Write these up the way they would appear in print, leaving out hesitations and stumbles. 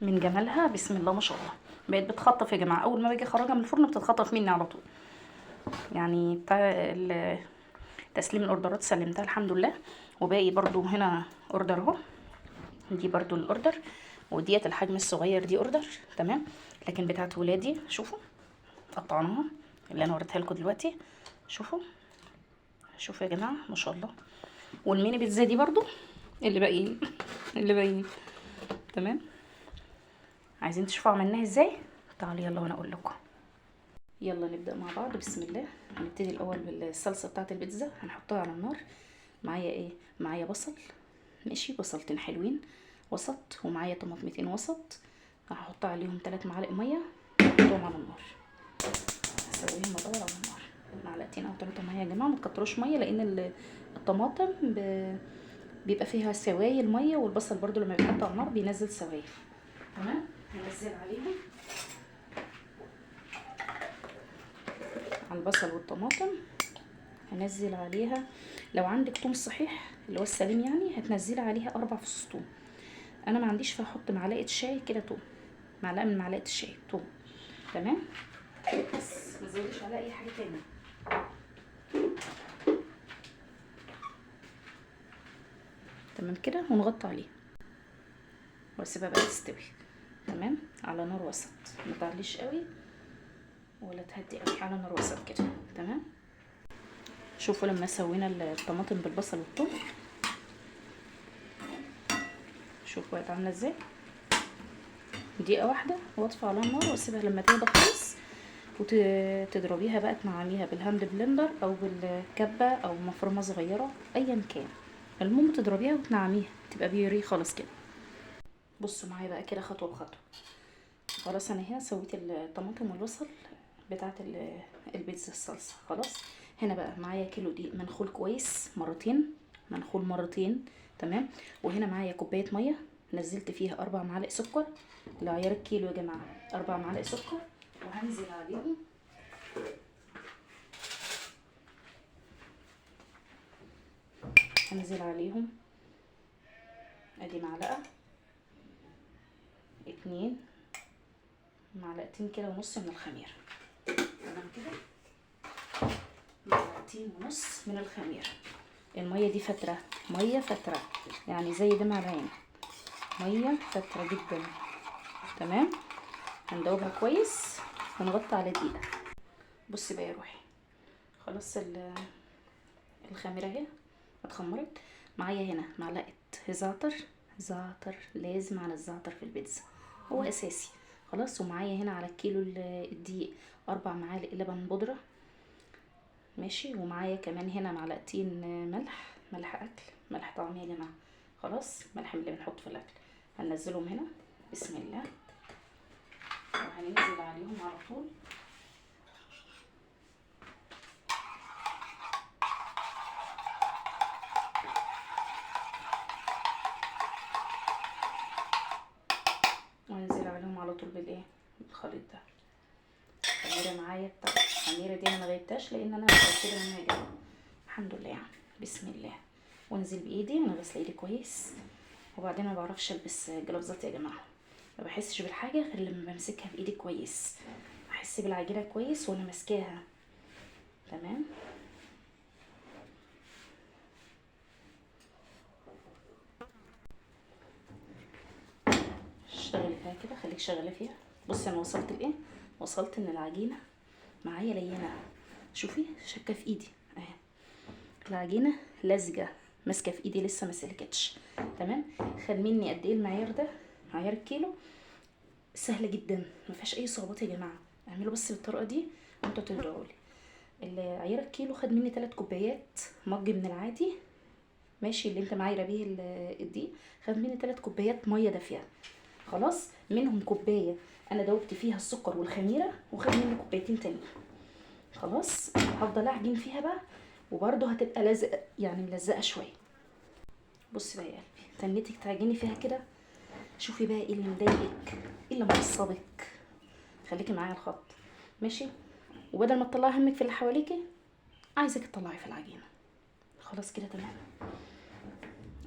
من جمالها بسم الله ما شاء الله. بقت بتخطف يا جماعه، اول ما باجي اخرجها من الفرن بتتخطف مني على طول. يعني بتاع تسليم الاوردرات سلمتها الحمد لله. وباقي برضو هنا اوردر اهو. دي برضو الاوردر، وديت الحجم الصغير دي اوردر. تمام. لكن بتاعت ولادي شوفوا قطعناها، اللي انا وريتها لكم دلوقتي. شوفوا شوفوا يا جماعه ما شاء الله. والميني بيتزا دي برضو اللي باقيين اللي باقيين. تمام. عايزين تشوفوا عملناها ازاي؟ تعالوا يلا وانا اقول لكم. يلا نبدا مع بعض بسم الله. هنبتدي الاول بالصلصه بتاعه البيتزا، هنحطها على النار. معايا ايه؟ معايا بصل، ماشي، بصلتين حلوين وسط، ومعايا طماطمتين وسط. هحط عليهم 3 معالق ميه واحطهم على النار. هسويهم الاول على النار، معلقتين او 3 ميه يا جماعه، ما تكتروش ميه لان الطماطم بيبقى فيها سوائل ميه، والبصل برضو لما بيتحط على النار بينزل سوائل. تمام. هنزل عليهم على البصل والطماطم. هنزل عليها لو عندك توم صحيح اللي هو السليم يعني هتنزلي عليها 4 فصوص توم. انا ما عنديش، فهحط معلقه شاي كده توم، معلقه من معلقه الشاي توم. تمام. بس ما تزوديش عليها اي حاجه تاني. تمام كده، ونغطي عليه واسيبها بقى تستوي. تمام. على نار وسط، ما تعليش قوي ولا تهدي قوي، على نار وسط كده. تمام. شوفوا لما سوينا الطماطم بالبصل والثوم، شوفوا بقت عامله ازاي. دقيقه واحده واطفي على النار واسيبها لما تهدى خالص، وتضربيها بقى تنعميها بالهاند بلندر او بالكبه او مفرمه صغيره ايا كان. المهم تضربيها وتنعميها تبقى بيوري خالص كده. بصوا معايا بقى كده خطوه بخطوه. خلاص انا هنا سويت الطماطم والبصل بتاعه البيتزا الصلصه خلاص. هنا بقى معايا كيلو دقيق منخول كويس مرتين، منخول مرتين. تمام. وهنا معايا كوبايه ميه نزلت فيها 4 معالق سكر لعيار الكيلو يا جماعه، 4 معالق سكر. وهنزل عليهم هنزل عليهم ادي معلقه، 2 معلقتين كده ونص من الخميره. تمام كده، معلقتين ونص من الخميره. الميه دي فتره، ميه فتره يعني زي دمع العين، ميه فتره جدا. تمام. هندوبها كويس ونغطي على دقيقه. بصي بقى يا روحي، خلاص الخميره اهي اتخمرت. معايا هنا معلقه زعتر، زعتر لازم على الزعتر في البيتزا، هو اساسي. خلاص. ومعايا هنا على الكيلو الدقيق 4 معالق لبن بودره، ماشي. ومعايا كمان هنا معلقتين ملح، ملح اكل، ملح طعم يا جماعه. خلاص، ملح اللي بنحط في الاكل. هننزلهم هنا بسم الله، وهننزل عليهم على طول. وهنزل عليهم على طول بالايه، بالخليط ده. الخميره معايا بتاع الخميره دي انا ما غيبتهاش لان انا متاكده انها يا جماعه. الحمد لله يعني. بسم الله. وانزل بايدي وانا غاسله ايدي كويس. وبعدين ما بعرفش البس جلافزات يا جماعه، ما بحسش بالحاجه غير لما بمسكها بايدي كويس، احس بالعجينه كويس وانا ماسكاها. تمام. اشتغلي فيها كده، خليك شغاله فيها. بصي انا وصلت لايه، وصلت ان العجينه معايا لينه. شوفي شكه في ايدي اهي، العجينه لزجه ماسكه في ايدي لسه ما سلكتش. تمام. خد مني قد ايه المعيار ده، معيار الكيلو. سهله جدا، ما فيهاش اي صعوبات يا جماعه. اعملوا بس بالطريقه دي وانتوا تدعوا لي. عيار الكيلو خد مني 3 كوبايات مج من العادي، ماشي، اللي انت معايره بيه الدقيق. خد مني 3 كوبايات ميه دافيه. خلاص. منهم كوبايه انا دوبت فيها السكر والخميره، وخد مني كوبايتين تانيين. خلاص. هفضل اعجن فيها بقى، وبرده هتبقى لازقه يعني ملزقه شويه. بصي بقى يا قلبي، تنيتك تعجني فيها كده. شوفي بقى ايه اللي مضايقك، ايه اللي معصبك، خليكي معايا الخط، ماشي. وبدل ما تطلعي همك في اللي حواليكي، عايزك تطلعي في العجينه. خلاص كده تمام.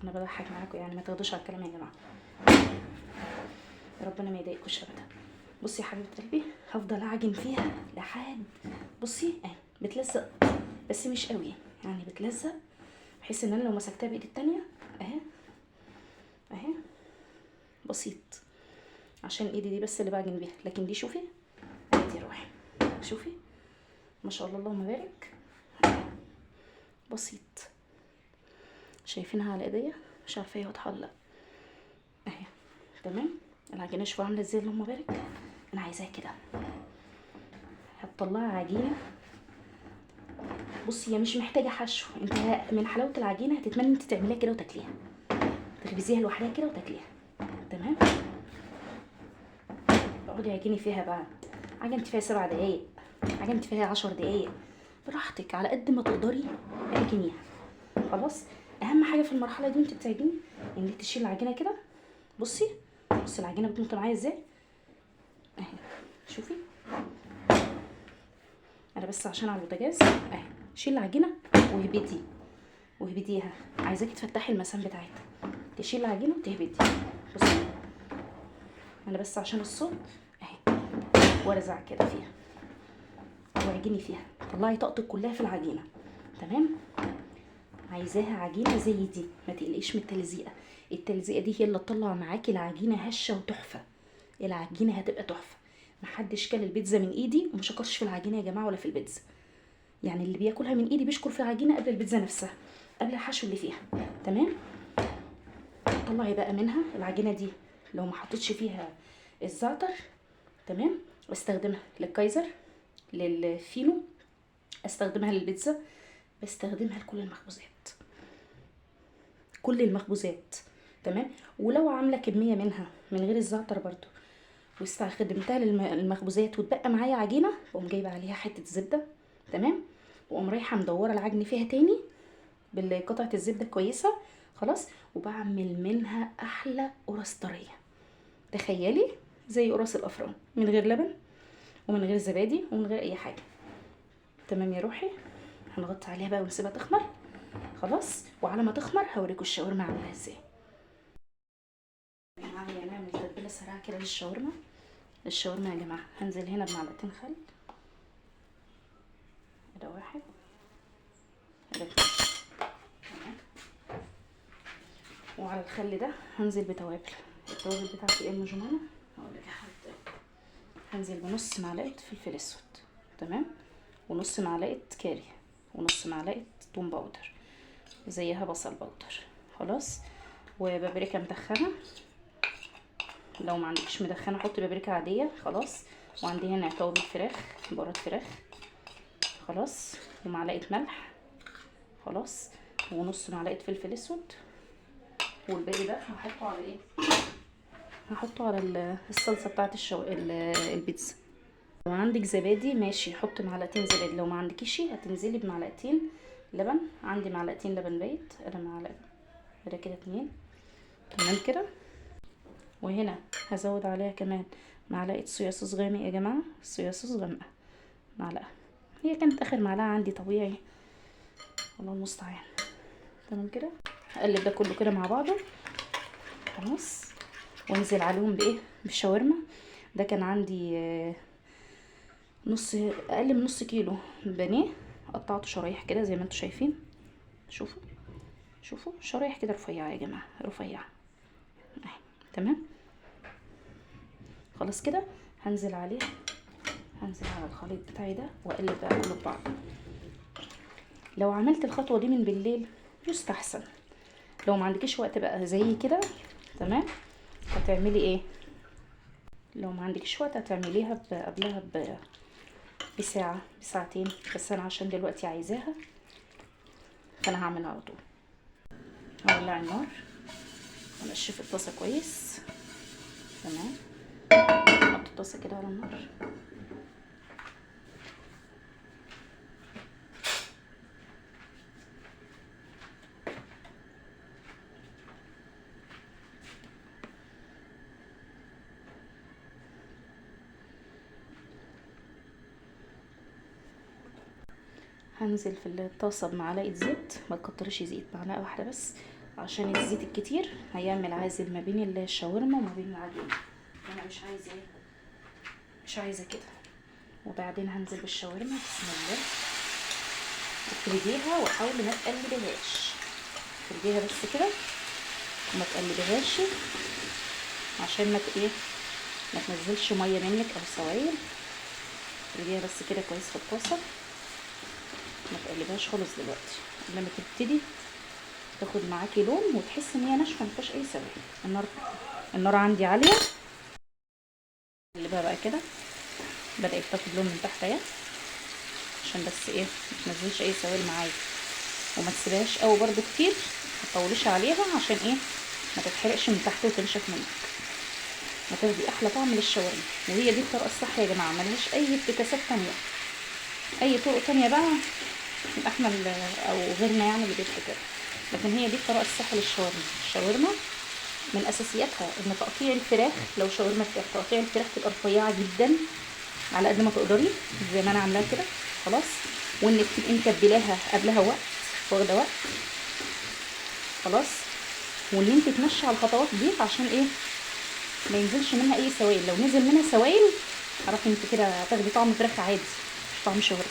انا بضحك معاكم يعني، ما تاخدوش على الكلام يا جماعه. ربنا ما يضايقكوش ابدا. بصي يا حبيبه قلبي، هفضل اعجن فيها لحد، بصي اهي بتلزق بس مش قوي، يعني بتلزق بحيث ان انا لو مسكتها بايدي التانية اهي اهي بسيط، عشان ايدي دي بس اللي بعجن بيها، لكن دي شوفي اهي روحي، شوفي ما شاء الله اللهم بارك، بسيط. شايفينها على ايديا؟ مش عارفه هي واضحه ولا لا. اهي تمام. العجينه شوفوا عامله ازاي اللهم بارك. انا عايزاها كده، هتطلعي عجينه بصي هي مش محتاجه حشو، انت من حلاوه العجينه هتتمني انت تعمليها كده وتاكليها، تخبزيها لوحدها كده وتاكليها. تمام. اقعدي عجيني فيها بقى، عجنتي فيها 7 دقايق، عجنتي فيها 10 دقايق، براحتك على قد ما تقدري اعجنيها. خلاص. اهم حاجه في المرحله دي وانت بتعجني انك تشيلي العجينه كده. بصي بصي العجينه بتنط معايا ازاي اهي، شوفي. انا بس عشان على البوتاجاز اهي. شيلي العجينه وهبديها، عايزاكي تفتحي المسام بتاعتها، تشيلي العجينه وتهبدي. بصي انا بس عشان الصوت اهي، وارزع كده فيها واعجني فيها، طلعي طاقتك كلها في العجينه. تمام. عايزاها عجينه زي دي، ما تقلقيش من التلزيقه، التلزيقه دي هي اللي تطلع معاكي العجينه هشه وتحفه. العجينه هتبقى تحفه. محدش كل البيتزا من ايدي وما شكرش في العجينه يا جماعه ولا في البيتزا، يعني اللي بياكلها من ايدي بيشكر في العجينه قبل البيتزا نفسها، قبل الحشو اللي فيها. تمام. طلعي بقى منها العجينه دي، لو ما حطيتش فيها الزعتر تمام استخدمها للكايزر، للفينو، استخدمها للبيتزا، بستخدمها لكل المخبوزات، كل المخبوزات. تمام. ولو عامله كميه منها من غير الزعتر برضو واستخدمتها للمخبوزات وتبقى معايا عجينه، بقوم جايبه عليها حته زبده. تمام. واقوم رايحه مدوره العجن فيها تاني بقطعه الزبده كويسه. خلاص. وبعمل منها احلى قرص طريه، تخيلي زي قرص الافران، من غير لبن ومن غير زبادي ومن غير اي حاجه. تمام يا روحي. هنغطي عليها بقى ونسيبها تخمر. خلاص. وعلى ما تخمر هوريكم الشاورما اعملها ازاي. معايا نعمل تتبيله سريعه كده للشاورما. يا جماعه هنزل هنا بمعلقتين خل، ده واحد، ده اتنين. تمام. وعلى الخل ده هنزل بتوابل، التوابل بتاعتي ايه المجمله هقول لك يا حبيبتي. هنزل بنص معلقه فلفل اسود، تمام، ونص معلقه كاري، ونص معلقه توم باودر، زيها بصل باودر. خلاص. وبابريكا مدخنه، لو ما عندكش مدخنه حطي بابريكا عاديه. خلاص. وعندي هنا توابل فراخ، بهارات فراخ. خلاص. ومعلقه ملح. خلاص. ونص معلقه فلفل اسود. والباقي ده هحطه على ايه؟ هحطه على الصلصه بتاعت البيتزا. لو عندك زبادي ماشي، حطي معلقتين زبادي، لو ما عندكيش هتنزلي بمعلقتين لبن. عندي معلقتين لبن بايت، انا معلقه كده 2. تمام كده. وهنا هزود عليها كمان معلقه صويا صوص غامق يا جماعه، صويا صوص غامقه معلقه، هي كانت اخر معلقه عندي طبيعي، الله المستعان. تمام كده. هقلب ده كله كده مع بعضه. خلاص. وانزل عليهم بايه؟ بالشاورما. ده كان عندي اقل من نص كيلو بانيه، قطعته شرايح كده زي ما انتم شايفين. شوفوا شرايح كده رفيعه يا جماعه، رفيعه اهي. تمام. خلاص كده. هنزل على الخليط بتاعي ده واقلب بقى كله ببعض. لو عملت الخطوه دي من بالليل يستحسن، لو ما عندكيش وقت بقى زي كده تمام هتعملي ايه؟ لو ما عندكيش وقت هتعمليها قبلها بساعه بساعتين، بس انا عشان دلوقتي عايزاها فانا هعملها على طول. هولع النار ونشف الطاسه كويس. تمام. نحط الطاسه كده على النار. هنزل في الطاسه بمعلقه زيت، ما تكتريش زيت، معلقه واحده بس، عشان الزيت الكتير هيعمل عازل ما بين الشاورما وما بين العجينه. انا مش عايزه كده. وبعدين هنزل بالشاورما بسم الله. افرديها وحاولي ما تقلبيهاش، افرديها بس كده وما تقلبيهاش عشان ما تنزلش ميه منك او سوائل. افرديها بس كده كويس في الطاسه، ما تقلبهاش خالص دلوقتي لما تبتدي تاخد معاكي لون وتحسي ان هي ناشفه مفيهاش اي سوائل. النار عندي عاليه. اقلبها بقى كده، بدات تاخد لون من تحت اهي عشان بس ما تنزلش اي سوائل معايا. وما تسيبهاش قوي برده كتير، ما تطوليش عليها عشان ما تتحرقش من تحت وتنشف منك. هتاخدي احلى طعم للشاورما. وهي دي الطريقه الصح يا جماعه، ملهاش اي افتكاسات تانية. اي طرق تانية بقى احنا او غيرنا يعني اللي بيفتكر، لكن هي دي الطريقه الصح للشاورما. الشاورما من اساسياتها ان تقطيع الفراخ، لو شاورما فراخ تقطيع الفراخ تبقى رفيعه جدا على قد ما تقدري زي ما انا عاملاها كده خلاص. وانك تبقي متبلاها قبلها وقت، واخده وقت خلاص. وان انت تمشي على الخطوات دي عشان ما ينزلش منها اي سوائل. لو نزل منها سوائل عرفي انت كده هتاخدي طعم فراخ عادي مش طعم شاورما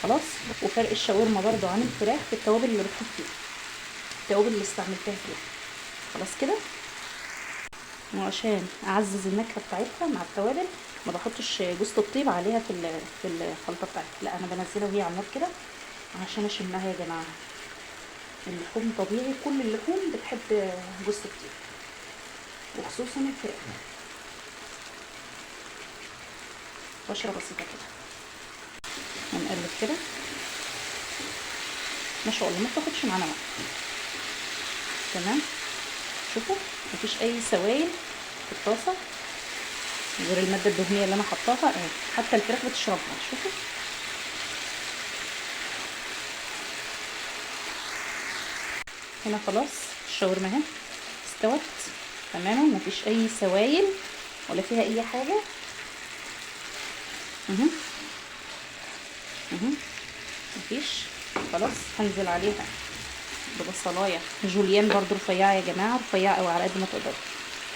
خلاص. وفرق الشاورما برضو عن الفراخ في التوابل اللي بتحط فيها، التوابل اللي استعملتها فيها خلاص كده. وعشان اعزز النكهه بتاعتها مع التوابل ما بحطش جوز الطيب عليها في الخلطه بتاعتها، لا انا بنزلها وهي على النار كده عشان اشمها يا جماعه. اللحوم طبيعي كل اللحوم بتحب جوز الطيب وخصوصا الفراخ. بشره بسيطه كده ونقلب كده ما شاء الله، ما بتاخدش معانا وقت. تمام، شوفوا مفيش اي سوائل في الطاسه غير الماده الدهنيه اللي انا حطاها اهي، حتى الفراخ بتشربها. شوفوا هنا خلاص الشاورما اهي استوت تماما، مفيش اي سوائل ولا فيها اي حاجه. مفيش خلاص. هنزل عليها ببصلايه جوليان برضو رفيعه يا جماعه، رفيعه قوي على قد ما تقدري،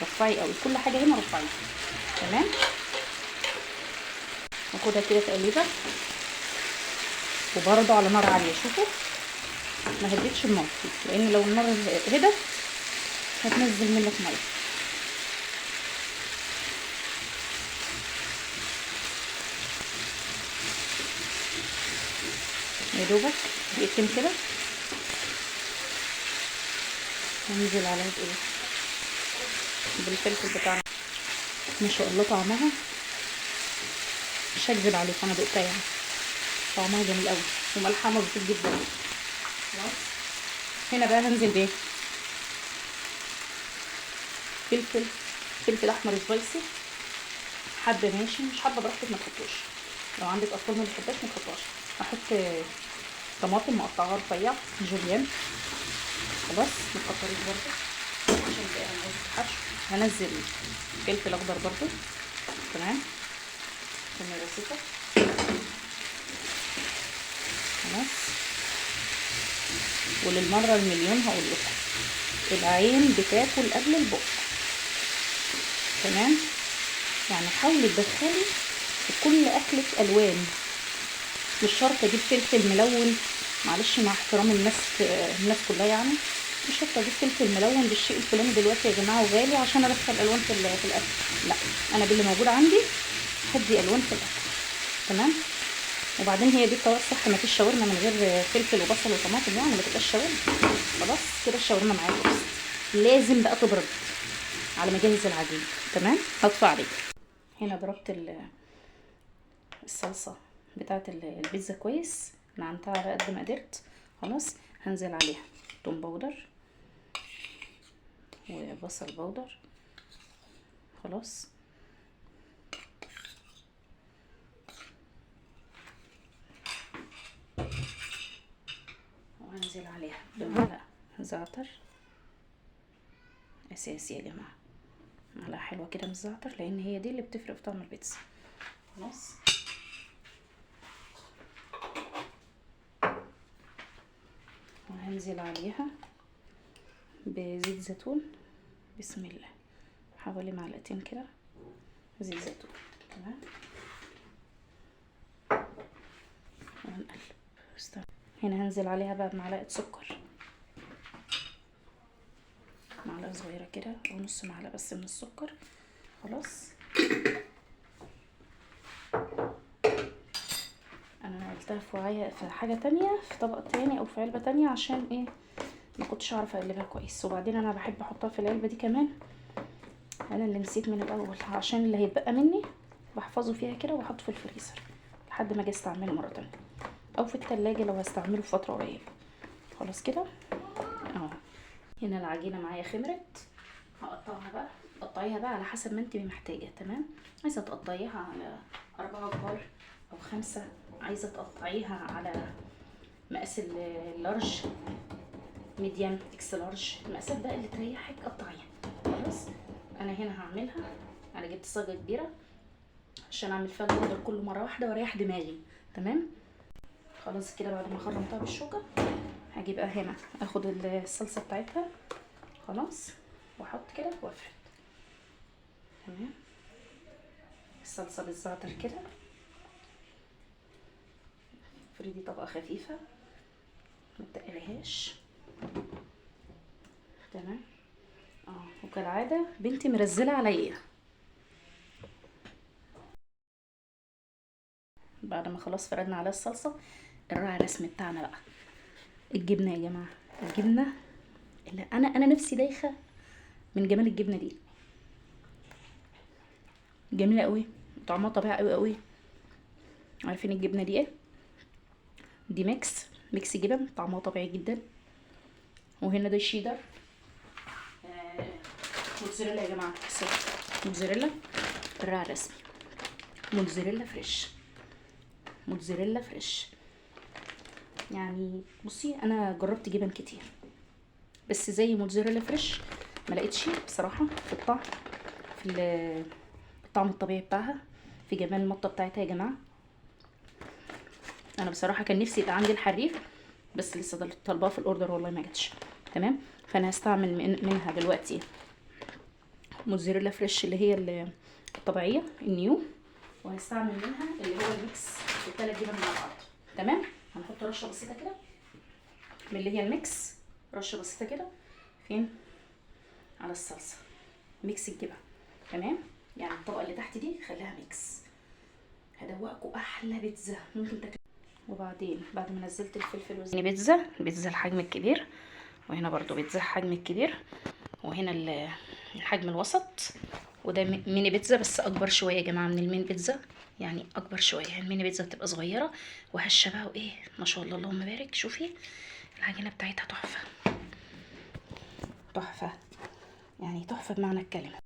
رفعي قوي كل حاجه هنا رفعي. تمام، ناخدها كده تقليبه وبرضو على نار عاليه. شوفوا ما هديتش النار لان لو النار هدت هتنزل منك ميه. يا دوبك دقيقتين كده هنزل عليها بالفلفل بتاعنا. ما شاء الله طعمها مش هكذب عليك انا دقتها يعني طعمها جميل قوي وملحها مظبوط جدا خلاص. هنا بقى هنزل بايه؟ فلفل احمر سبايسي، حبه ماشي مش حابه براحتك ما تحطوش. لو عندك اطفال ما بتحبهاش ما تحطهاش. هحط طماطم مقطعها رفيع جوليان خلاص، ما تكتريش برضه عشان بقى انا عايزه الحشو. هنزل فلفل اخضر برضه تمام كميه بسيطه خلاص. وللمره المليون هقول لكم العين بتاكل قبل البق. تمام، يعني حاولي تدخلي في كل اكلك الوان، مش شرط اجيب فلفل ملون، معلش مع احترام الناس كلها يعني، مش شرط اجيب فلفل ملون بالشيء الفلاني دلوقتي يا جماعه وغالي عشان ادخل الوان في الاكل. لا، انا باللي موجود عندي هدي الوان في الاكل. تمام، وبعدين هي دي الطريقه الصح. ما فيش شاورما من غير فلفل وبصل وطماطم يعني ما تبقاش شاورما. خلاص كده الشاورما معايا خلصت. لازم بقى تبرد على ما اجهز العجين. تمام، هطفي عليه. هنا ضربت الصلصه بتاعه البيتزا كويس، نعنتها على قد ما قدرت خلاص. هنزل عليها توم باودر وبصل باودر خلاص، وهنزل عليها بمعلقه زعتر اساسي يا جماعه، معلقه حلوه كده من الزعتر لان هي دي اللي بتفرق في طعم البيتزا خلاص. وهنزل عليها بزيت زيتون بسم الله حوالي معلقتين كده زيت زيتون. تمام، وهنقلب. استنى. هنا هنزل عليها بقى بمعلقه سكر، معلقه صغيره كده او نص معلقه بس من السكر. خلاص، انا نقلتها في وعايه في حاجه تانية، في طبق تاني او في علبه تانية، عشان ايه؟ ما كنتش اعرف اقلبها كويس. وبعدين انا بحب احطها في العلبه دي كمان، انا اللي نسيت من الاول، عشان اللي هيتبقى مني بحفظه فيها كده واحطه في الفريزر لحد ما اجي استعمله مره تانية، او في التلاجة لو هستعمله في فتره قريبه. خلاص كده اهو. هنا العجينه معايا خمرت، هقطعها بقى. قطعيها بقى على حسب ما انت محتاجه. تمام، عايزه تقطعيها على 4 كبار او 5، عايزه تقطعيها على مقاس اللارج، ميديم، اكس لارج، المقاسات بقى اللي تريحك قطعيها. خلاص، انا هنا هعملها. انا جبت صاجه كبيره عشان اعمل فيها البودر كله مره واحده واريح دماغي. تمام، خلاص كده بعد ما خرمتها بالشوكه هاجي بقى هنا اخد الصلصه بتاعتها. خلاص، واحط كده وافرد. تمام، الصلصه بالزعتر كده، افردي طبقه خفيفه ما تقليهاش. تمام، وكالعاده بنتي مرزله عليا. بعد ما خلاص فردنا على الصلصه، الراعي الرسمي بتاعنا بقى الجبنه يا جماعه. الجبنه اللي انا نفسي دايخه من جمال الجبنه دي، جميله قوي، طعمها طبيعي قوي قوي. عارفين الجبنه دي ايه؟ دي ميكس جبن، طعمها طبيعي جدا. وهنا ده شيدر، موتزاريلا يا جماعه، موتزاريلا الراعي الرسمي، موتزاريلا فريش، موتزاريلا فريش. يعني بصي انا جربت جبن كتير، بس زي موتزاريلا فريش ما لقيتش بصراحه في الطعم، في الطعم الطبيعي بتاعها، في جمال المطه بتاعتها يا جماعه. انا بصراحه كان نفسي يبقى عندي الحريف، بس لسه طالباه في الاوردر والله ما جاتش. تمام، فانا هستعمل منها دلوقتي موتزاريلا فريش اللي هي الطبيعيه النيو، وهستعمل منها اللي هو الميكس، الثلاث جبن مع بعض. تمام، هنحط رشه بسيطه كده من اللي هي الميكس، رشه بسيطه كده فين؟ على الصلصه، ميكس الجبن. تمام، يعني الطبقه اللي تحت دي خليها ميكس، هدوقكوا احلى بيتزا ممكن تاكلوا. وبعدين بعد ما نزلت الفلفل والزيت، بيتزا الحجم الكبير، وهنا برضو بيتزا الحجم الكبير، وهنا الحجم الوسط، وده ميني بيتزا بس اكبر شويه يا جماعه من المين بيتزا، يعني اكبر شويه. الميني بيتزا بتبقى صغيره وهشه بقى، وايه ما شاء الله اللهم بارك. شوفي العجينه بتاعتها تحفه، تحفه، يعني تحفه بمعنى الكلمه.